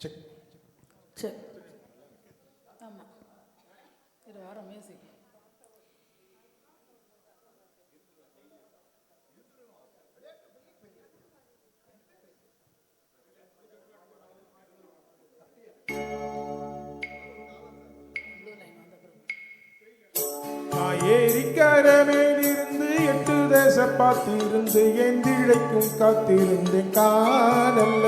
Check check. ஆமாம், இது வாரம் மியூசிக். ஏரிக்கரமேலிருந்து 8 தேச பார்த்திருந்து எந்திழைக்கும் காத்திருந்தேன் காணல்ல.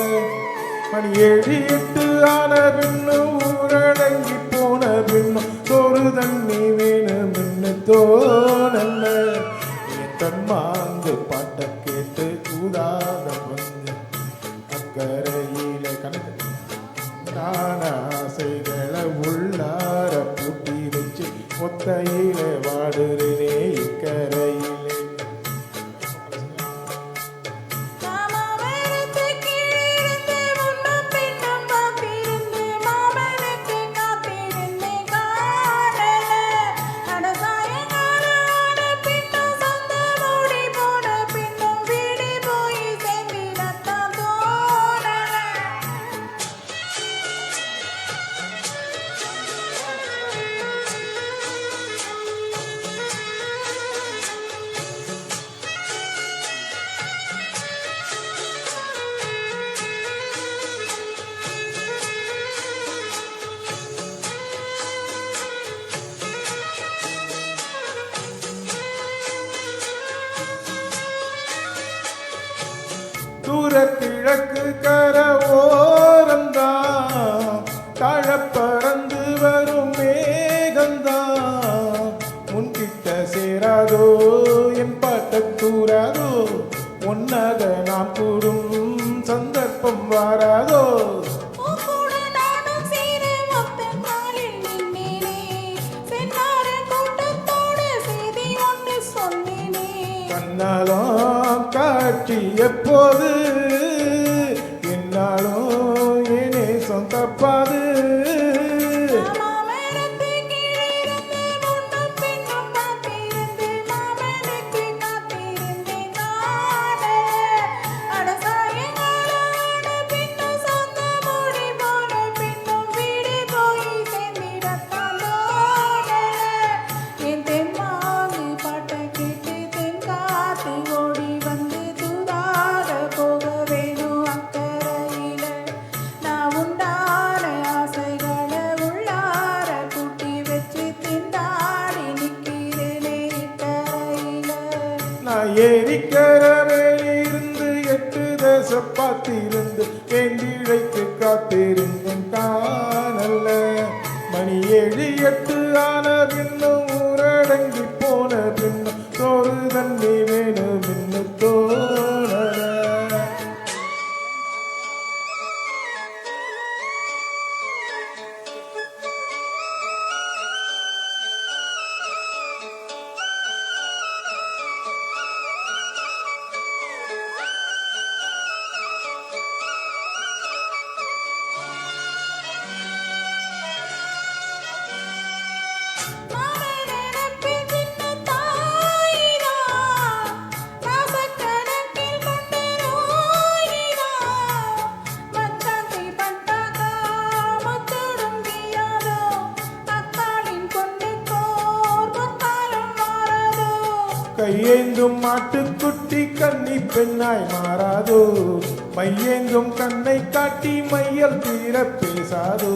மணி 7 8 ஆன பின்னும் ஊரடங்கி போன பின்னும் சோறு தண்ணி வேணும் என்று தோணல்ல. தன்மாந்து பாட்ட கேட்டு கூதாத வந்து அக்கறையில கணக்கு ஆசைகளை உள்ளார பூட்டி வச்சு ஒத்தையில வாடுறே இக்கரையிலே. தூர கிழக்கு கர ஓரந்தான் தழ பறந்து வரும் மேகந்தான் முன்கிட்ட சேராதோ என் பாட்ட தூராதோ ஒன்னாக நாம் கூடும் சந்தர்ப்பம் வாராதோ. கண்ணாலும் காட்சி எப்போது என்னாலும் ஏனே சொந்தப்பாது. ஏரிக்கரமேலிருந்து 8 தேச பார்த்திருந்து எந்திழைக்கு காத்திருந்தேன் காணல்ல. மணி 7 8 ஆன பின்னும் ஊரடங்கி போன பின்னும் சோறு தண்ணி வேணும் பின்னு தோணல. கையேந்தும் மாட்டுக்குட்டி கன்னி பெண்ணாய் மாறாதோ மையேங்கும் கண்ணை காட்டி மையல் தீர பேசாதோ.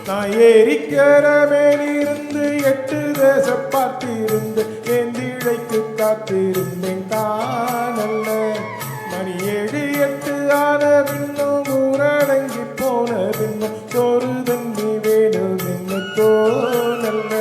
நான் ஏரிக்கரமேலிருந்து 8 தேச பார்த்திருந்து எந்திழைக்கு காத்திருந்தேன் காணல்ல. மணி 7 8 ஆன பின்னும் ஊரடங்கி போன பின்னும் சோறு தண்ணி வேணும் நின்று தோணல்ல.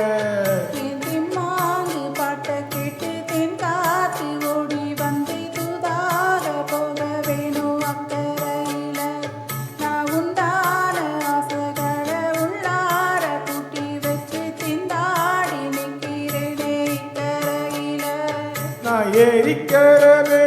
ஏரிக்கரமே